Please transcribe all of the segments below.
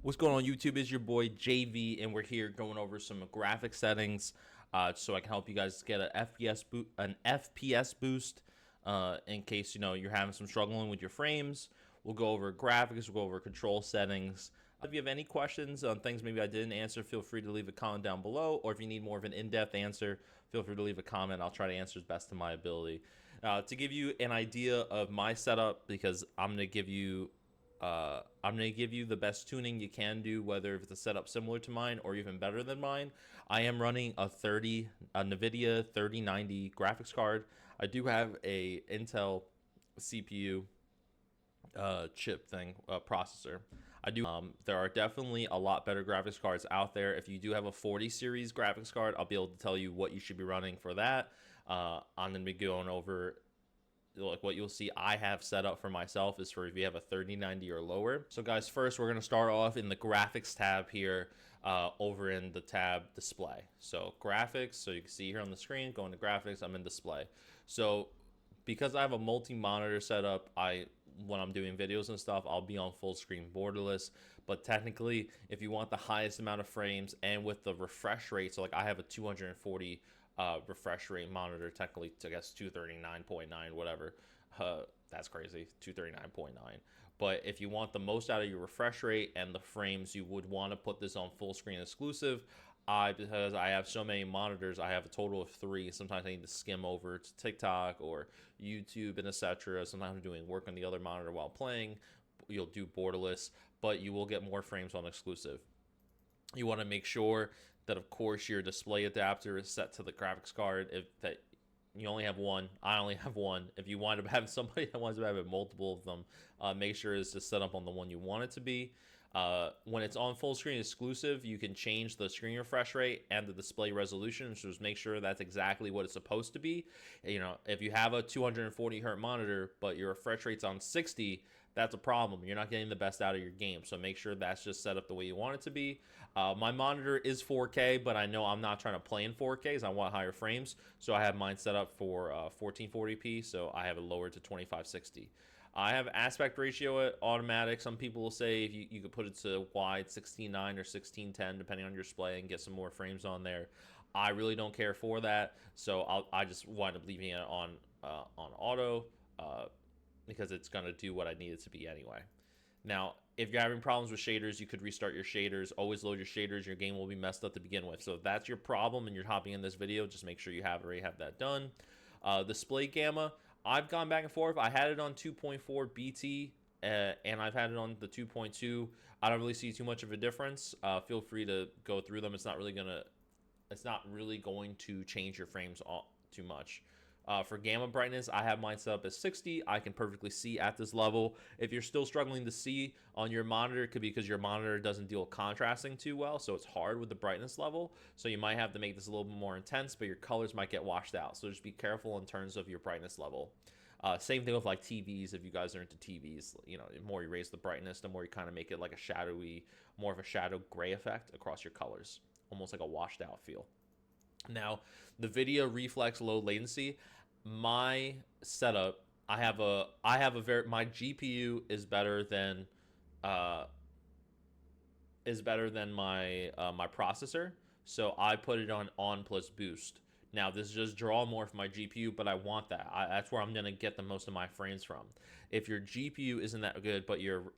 What's going on YouTube? Is your boy JV, and we're here going over some graphic settings so I can help you guys get an FPS boost in case you're having some struggling with your frames. We'll go over graphics, we'll go over control settings. If you have any questions on things maybe I didn't answer, feel free to leave a comment down below, or if you need more of an in-depth answer, feel free to leave a comment. I'll try to answer as best to my ability. To give you an idea of my setup, because I'm going to give you the best tuning you can do, whether if it's a setup similar to mine or even better than mine. I am running a NVIDIA 3090 graphics card. I do have a Intel CPU chip processor. I do. There are definitely a lot better graphics cards out there. If you do have a 40 series graphics card, I'll be able to tell you what you should be running for that. I'm going to be going over like what you'll see I have set up for myself is for if you have a 3090 or lower. So guys, first we're going to start off in the graphics tab here over in the tab display. So graphics, so you can see here on the screen, go into graphics, I'm in display. So because I have a multi-monitor setup, when I'm doing videos and stuff, I'll be on full screen borderless. But technically, if you want the highest amount of frames and with the refresh rate, so like I have a 240 refresh rate monitor, technically I guess 239.9, whatever. That's crazy, 239.9. But if you want the most out of your refresh rate and the frames, you would want to put this on full screen exclusive. Because I have so many monitors, I have a total of 3. Sometimes I need to skim over to TikTok or YouTube and etc. Sometimes I'm doing work on the other monitor while playing. You'll do borderless, but you will get more frames on exclusive. You want to make sure that, of course, your display adapter is set to the graphics card. If that you only have one, I only have one. If you wind up having somebody that wants to have multiple of them, make sure it's just set up on the one you want it to be. When it's on full screen exclusive, you can change the screen refresh rate and the display resolution, so just make sure that's exactly what it's supposed to be. If you have a 240 hertz monitor but your refresh rate's on 60, that's a problem. You're not getting the best out of your game, so make sure that's just set up the way you want it to be. My monitor is 4K, but I know I'm not trying to play in 4K because I want higher frames, so I have mine set up for 1440p, so I have it lowered to 2560. I have aspect ratio at automatic. Some people will say if you could put it to wide 16:9 or 16:10 depending on your display and get some more frames on there. I really don't care for that, so I just wind up leaving it on auto because it's gonna do what I need it to be anyway. Now, if you're having problems with shaders, you could restart your shaders. Always load your shaders. Your game will be messed up to begin with. So if that's your problem and you're hopping in this video, just make sure you already have that done. Display gamma, I've gone back and forth. I had it on 2.4 BT and I've had it on the 2.2. I don't really see too much of a difference. Feel free to go through them. It's not really going to change your frames too much. For gamma brightness, I have mine set up as 60. I can perfectly see at this level. If you're still struggling to see on your monitor, it could be because your monitor doesn't deal with contrasting too well, so it's hard with the brightness level. So you might have to make this a little bit more intense, but your colors might get washed out. So just be careful in terms of your brightness level. Same thing with like TVs. If you guys are into TVs, the more you raise the brightness, the more you kind of make it like more of a shadow gray effect across your colors, almost like a washed out feel. Now, the video reflex low latency, my setup, my GPU is better than my processor, so I put it on plus boost. Now, this is just draw more for my GPU, but I want that. That's where I'm gonna get the most of my frames from. If your GPU isn't that good, but your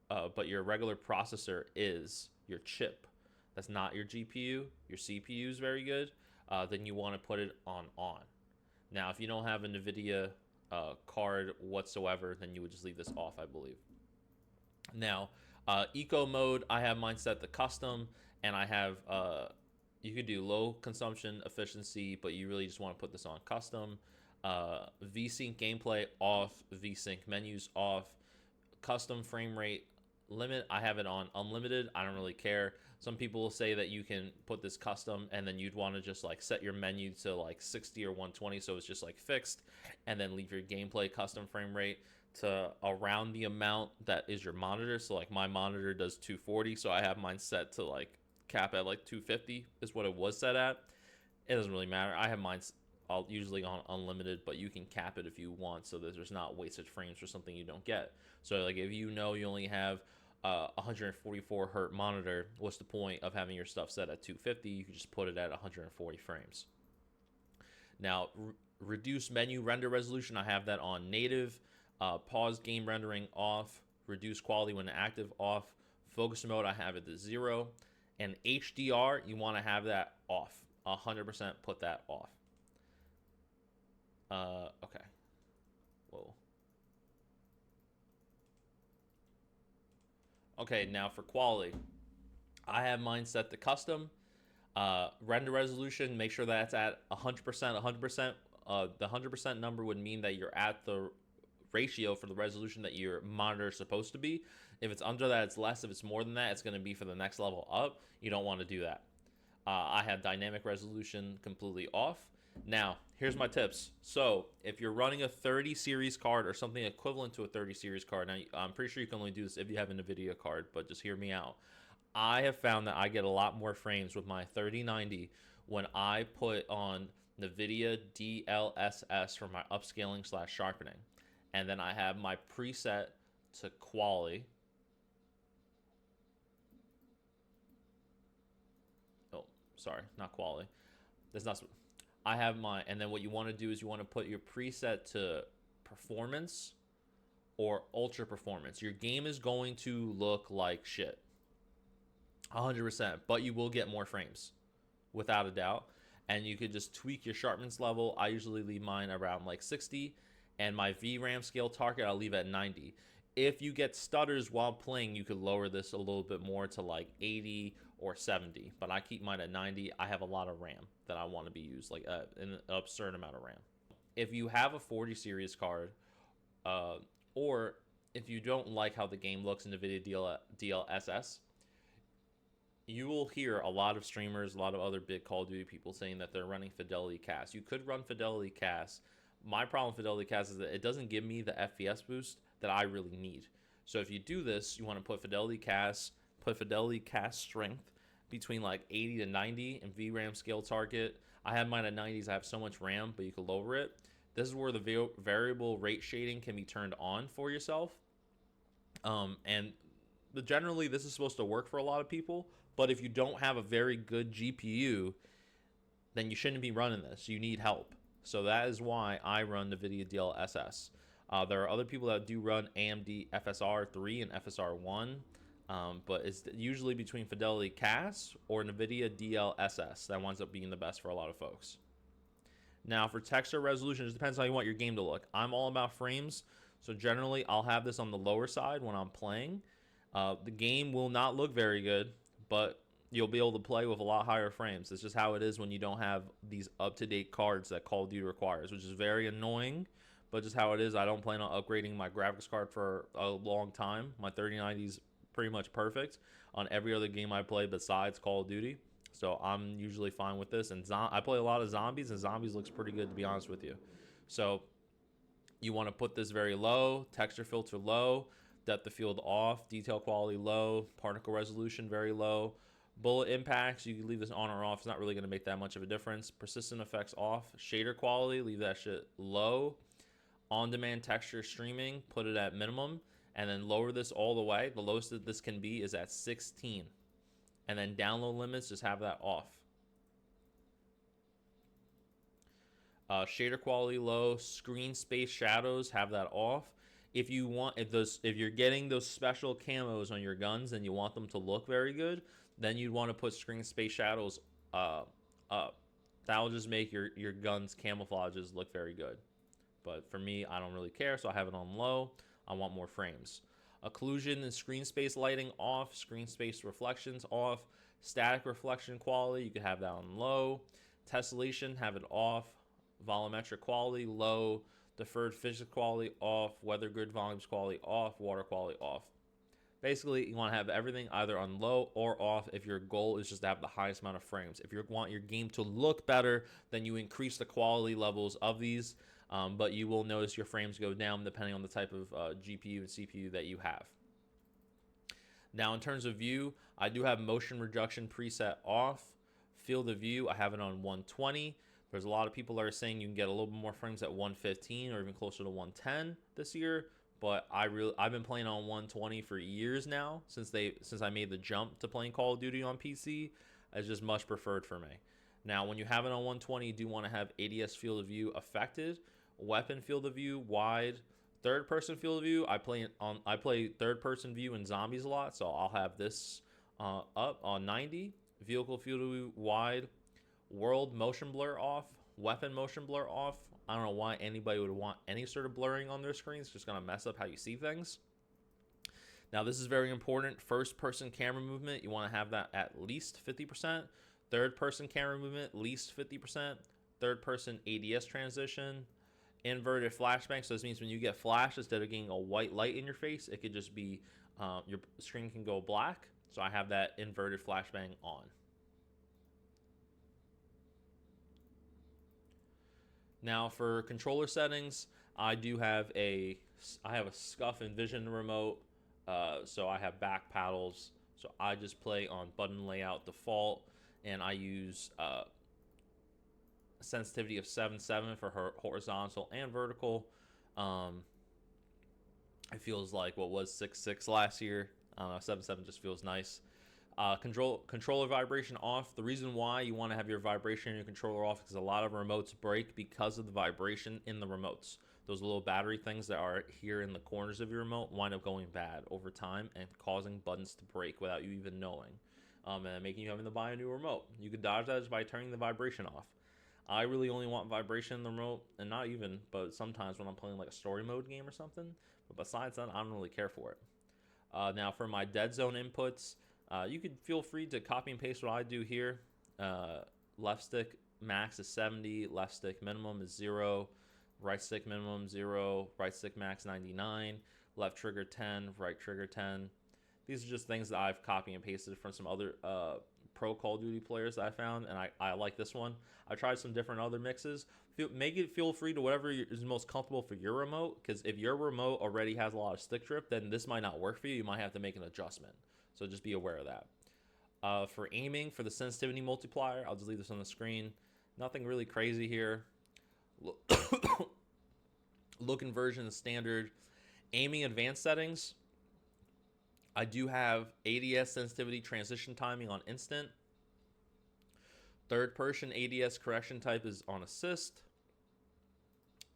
regular processor is your chip, that's not your GPU, your CPU is very good, then you want to put it on. Now, if you don't have a NVIDIA card whatsoever, then you would just leave this off, I believe. Now, eco mode, I have mine set to custom, and I have, you could do low consumption efficiency, but you really just want to put this on custom. VSync gameplay off, VSync menus off, custom frame rate limit, I have it on unlimited. I don't really care. Some people will say that you can put this custom and then you'd want to just like set your menu to like 60 or 120, so it's just like fixed, and then leave your gameplay custom frame rate to around the amount that is your monitor. So like my monitor does 240, so I have mine set to like cap at like 250 is what it was set at. It doesn't really matter. I have mine I'll usually on unlimited, but you can cap it if you want, so that there's not wasted frames for something you don't get. So like if you only have 144 hertz monitor, what's the point of having your stuff set at 250? You can just put it at 140 frames. Now, reduce menu render resolution, I have that on native. Pause game rendering off. Reduce quality when active off. Focus mode, I have it to 0. And HDR, you want to have that off. 100% put that off. Okay. Whoa. Okay, now for quality, I have mine set to custom. Render resolution, make sure that's at 100%. 100%. The 100% number would mean that you're at the ratio for the resolution that your monitor is supposed to be. If it's under that, it's less. If it's more than that, it's going to be for the next level up. You don't want to do that. I have dynamic resolution completely off. Now, here's my tips. So, if you're running a 30 series card or something equivalent to a 30 series card, now I'm pretty sure you can only do this if you have a NVIDIA card, but just hear me out. I have found that I get a lot more frames with my 3090 when I put on NVIDIA DLSS for my upscaling / sharpening. And then I have my preset to quality. Oh, sorry, not quality. That's not. I have my, and then what you want to do is you want to put your preset to performance or ultra performance. Your game is going to look like shit. 100%, but you will get more frames without a doubt. And you could just tweak your sharpness level. I usually leave mine around like 60, and my VRAM scale target I'll leave at 90. If you get stutters while playing, you could lower this a little bit more to like 80 or 70, but I keep mine at 90. I have a lot of RAM that I want to be used, like an absurd amount of RAM. If you have a 40 series card, or if you don't like how the game looks in NVIDIA DLSS, you will hear a lot of streamers, a lot of other big Call of Duty people saying that they're running Fidelity Cast. You could run Fidelity Cast. My problem with Fidelity Cast is that it doesn't give me the FPS boost that I really need. So if you do this, you want to put Fidelity Cast strength between like 80 to 90 and VRAM scale target. I have mine at 90s. I have so much RAM, but you can lower it. This is where the variable rate shading can be turned on for yourself. And generally, this is supposed to work for a lot of people. But if you don't have a very good GPU, then you shouldn't be running this. You need help. So that is why I run NVIDIA DLSS. There are other people that do run AMD FSR 3 and FSR 1, but it's usually between Fidelity Cast or NVIDIA DLSS that winds up being the best for a lot of folks. Now, for texture resolution, it depends how you want your game to look. I'm all about frames, so generally I'll have this on the lower side when I'm playing. The game will not look very good, but you'll be able to play with a lot higher frames. It's just how it is when you don't have these up-to-date cards that Call of Duty requires, which is very annoying, but just how it is. I don't plan on upgrading my graphics card for a long time. My 3090 is pretty much perfect on every other game I play besides Call of Duty, so I'm usually fine with this. And I play a lot of zombies, and zombies looks pretty good, to be honest with you. So you want to put this very low, texture filter low, depth of field off, detail quality low, particle resolution very low. Bullet impacts, you can leave this on or off. It's not really going to make that much of a difference. Persistent effects off. Shader quality, leave that shit low. On-demand texture streaming, put it at minimum. And then lower this all the way. The lowest that this can be is at 16. And then download limits, just have that off. Shader quality low. Screen space shadows, have that off. If you're getting those special camos on your guns and you want them to look very good, then you'd want to put screen space shadows up. That'll just make your guns camouflages look very good. But for me, I don't really care, so I have it on low. I want more frames. Occlusion and screen space lighting off. Screen space reflections off. Static reflection quality, you can have that on low. Tessellation, have it off. Volumetric quality, low. Deferred physics quality off. Weather grid volumes quality off. Water quality off. Basically, you want to have everything either on low or off if your goal is just to have the highest amount of frames. If you want your game to look better, then you increase the quality levels of these, but you will notice your frames go down depending on the type of GPU and CPU that you have. Now, in terms of view, I do have motion reduction preset off. Field of view, I have it on 120. There's a lot of people that are saying you can get a little bit more frames at 115 or even closer to 110 this year. but I've been playing on 120 for years now since I made the jump to playing Call of Duty on PC. It's just much preferred for me. Now, when you have it on 120, you do want to have ADS field of view affected, weapon field of view wide, third person field of view. I play third person view in zombies a lot, so I'll have this up on 90. Vehicle field of view wide, world motion blur off, weapon motion blur off. I don't know why anybody would want any sort of blurring on their screens. It's just gonna mess up how you see things. Now, this is very important. First person camera movement, you want to have that at least 50%. Third person camera movement, at least 50%. Third person ADS transition, inverted flashbang. So this means when you get flash, instead of getting a white light in your face, it could just be your screen can go black. So I have that inverted flashbang on. Now for controller settings, I have a Scuff and Vision remote, so I have back paddles. So I just play on button layout default, and I use sensitivity of 7.7 for horizontal and vertical. It feels like what was 6.6 last year. 7.7 just feels nice. Controller vibration off. The reason why you want to have your vibration in your controller off is because a lot of remotes break because of the vibration in the remotes. Those little battery things that are here in the corners of your remote wind up going bad over time and causing buttons to break without you even knowing, and making you having to buy a new remote. You could dodge that just by turning the vibration off. I really only want vibration in the remote, and not even, but sometimes when I'm playing like a story mode game or something. But besides that, I don't really care for it. Now for my dead zone inputs, you could feel free to copy and paste what I do here. Left stick max is 70, left stick minimum is 0, right stick minimum 0, right stick max 99, left trigger 10, right trigger 10. These are just things that I've copy and pasted from some other pro Call of Duty players that I found, and I like this one. I tried some different other mixes. Feel free to whatever is most comfortable for your remote, because if your remote already has a lot of stick drift, then this might not work for you. You might have to make an adjustment. So just be aware of that. For aiming, for the sensitivity multiplier, I'll just leave this on the screen. Nothing really crazy here. Look inversion is standard. Aiming advanced settings, I do have ADS sensitivity transition timing on instant. Third person ADS correction type is on assist.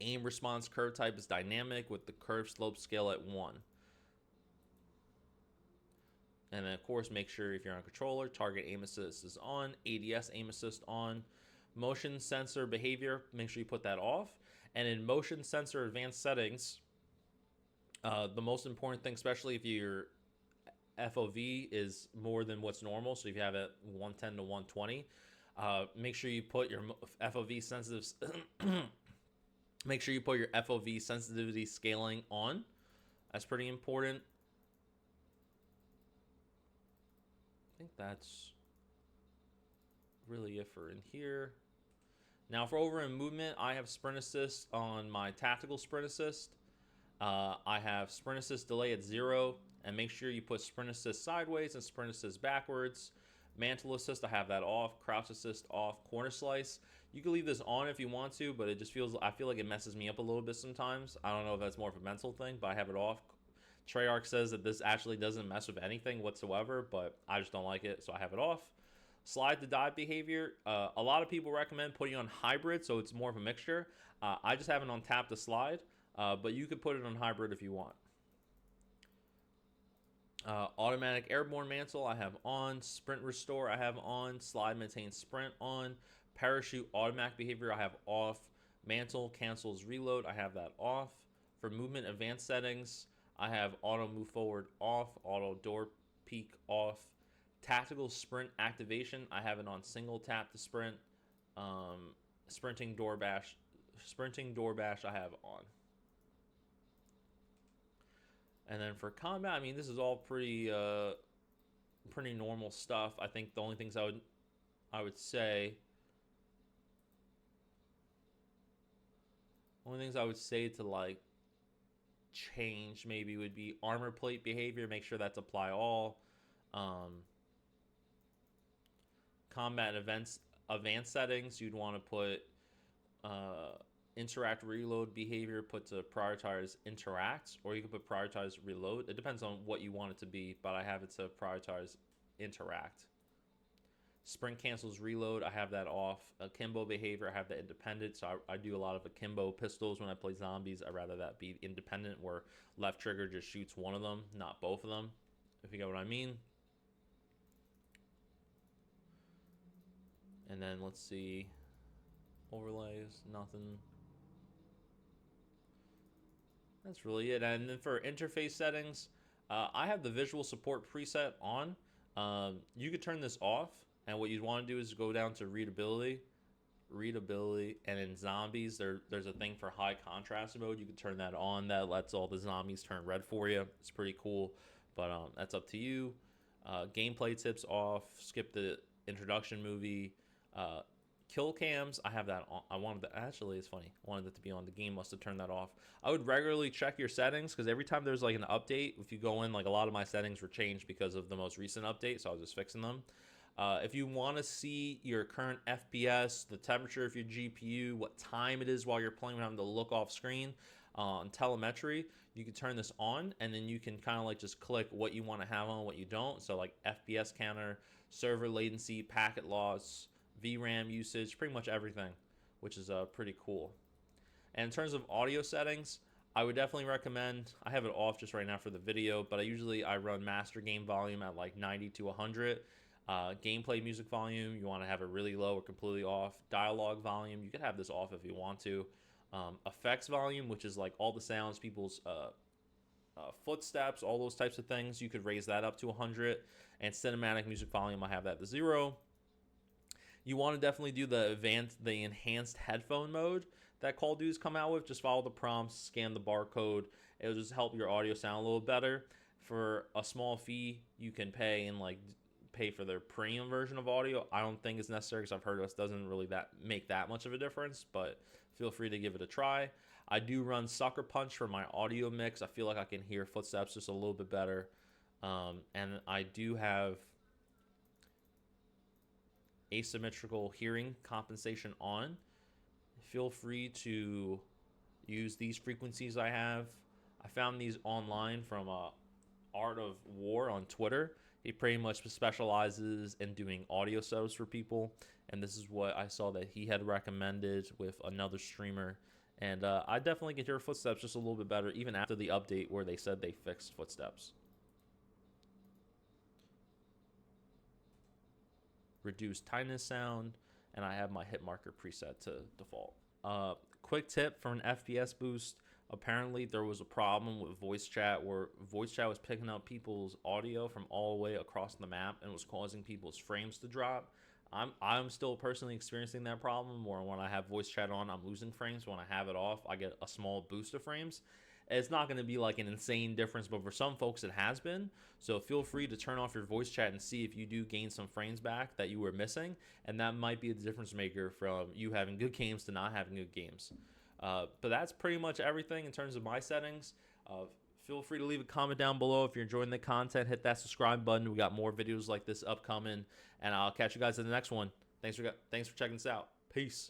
Aim response curve type is dynamic with the curve slope scale at 1. And then, of course, make sure if you're on controller, target aim assist is on, ADS aim assist on. Motion sensor behavior, make sure you put that off. And in motion sensor advanced settings, the most important thing, especially if your FOV is more than what's normal, so if you have it 110 to 120, make sure you put your FOV sensitive. Make sure you put your FOV sensitivity scaling on. That's pretty important. I think that's really it for in here. Now for over in movement, I have sprint assist on my tactical sprint assist. I have sprint assist delay at 0, and make sure you put sprint assist sideways and sprint assist backwards. Mantle assist, I have that off. Crouch assist off. Corner slice, you can leave this on if you want to, but it just I feel like it messes me up a little bit sometimes. I don't know if that's more of a mental thing, but I have it off. Treyarch says that this actually doesn't mess with anything whatsoever, but I just don't like it, so I have it off. Slide to dive behavior, a lot of people recommend putting on hybrid, so it's more of a mixture. I just have it on tap to slide, but you could put it on hybrid if you want. Automatic airborne mantle I have on. Sprint restore I have on. Slide maintain sprint on. Parachute automatic behavior I have off. Mantle cancels reload, I have that off. For movement advanced settings, I have auto move forward off, auto door peek off. Tactical sprint activation, I have it on single tap to sprint. Sprinting door bash I have on. And then for combat, I mean, this is all pretty normal stuff. I think the only things I would say to like change maybe would be armor plate behavior. Make sure that's apply all. Combat events advanced settings, you'd want to put interact reload behavior put to prioritize interact, or you can put prioritize reload. It depends on what you want it to be, but I have it to prioritize interact. Sprint cancels reload, I have that off. Akimbo behavior, I have that independent, so I do a lot of akimbo pistols when I play zombies. I'd rather that be independent, where left trigger just shoots one of them, not both of them, if you get what I mean. And then let's see, overlays, nothing. That's really it. And then for interface settings, I have the visual support preset on. You could turn this off, and what you'd want to do is go down to readability, and in zombies, there's a thing for high contrast mode. You can turn that on. That lets all the zombies turn red for you. It's pretty cool, but that's up to you. Gameplay tips off. Skip the introduction movie. Kill cams, I have that on. I wanted that, actually, it's funny, I wanted it to be on. The game must have turned that off. I would regularly check your settings, because every time there's like an update, if you go in, like a lot of my settings were changed because of the most recent update, so I was just fixing them. If you want to see your current FPS, the temperature of your GPU, what time it is while you're playing, having to look off screen on telemetry, you can turn this on, and then you can kind of like just click what you want to have on, what you don't. So like FPS counter, server latency, packet loss, VRAM usage, pretty much everything, which is pretty cool. And in terms of audio settings, I would definitely recommend, I have it off just right now for the video, but I run master game volume at like 90 to 100. Gameplay music volume, you want to have it really low or completely off. Dialogue volume, you could have this off if you want to. Effects volume, which is like all the sounds, people's footsteps, all those types of things, you could raise that up to 100. And cinematic music volume, I have that to 0. You want to definitely do the enhanced headphone mode that Call of Duty's come out with. Just follow the prompts, scan the barcode. It'll just help your audio sound a little better. For a small fee, you can pay and like pay for their premium version of audio. I don't think it's necessary, because I've heard it doesn't really make that much of a difference, but feel free to give it a try. I do run Sucker Punch for my audio mix. I feel like I can hear footsteps just a little bit better. And I do have asymmetrical hearing compensation on. Feel free to use these frequencies I have. I found these online from Art of War on Twitter. He pretty much specializes in doing audio setups for people, and this is what I saw that he had recommended with another streamer. And I definitely can hear footsteps just a little bit better, even after the update where they said they fixed footsteps. Reduce tightness sound, and I have my hit marker preset to default. Quick tip for an FPS boost. Apparently there was a problem with voice chat, where voice chat was picking up people's audio from all the way across the map and was causing people's frames to drop. I'm still personally experiencing that problem, where when I have voice chat on, I'm losing frames. When I have it off, I get a small boost of frames. It's not going to be like an insane difference, but for some folks it has been. So feel free to turn off your voice chat and see if you do gain some frames back that you were missing, and that might be the difference maker from you having good games to not having good games. But that's pretty much everything in terms of my settings. Feel free to leave a comment down below if you're enjoying the content. Hit that subscribe button. We got more videos like this upcoming, and I'll catch you guys in the next one. Thanks for checking this out. Peace.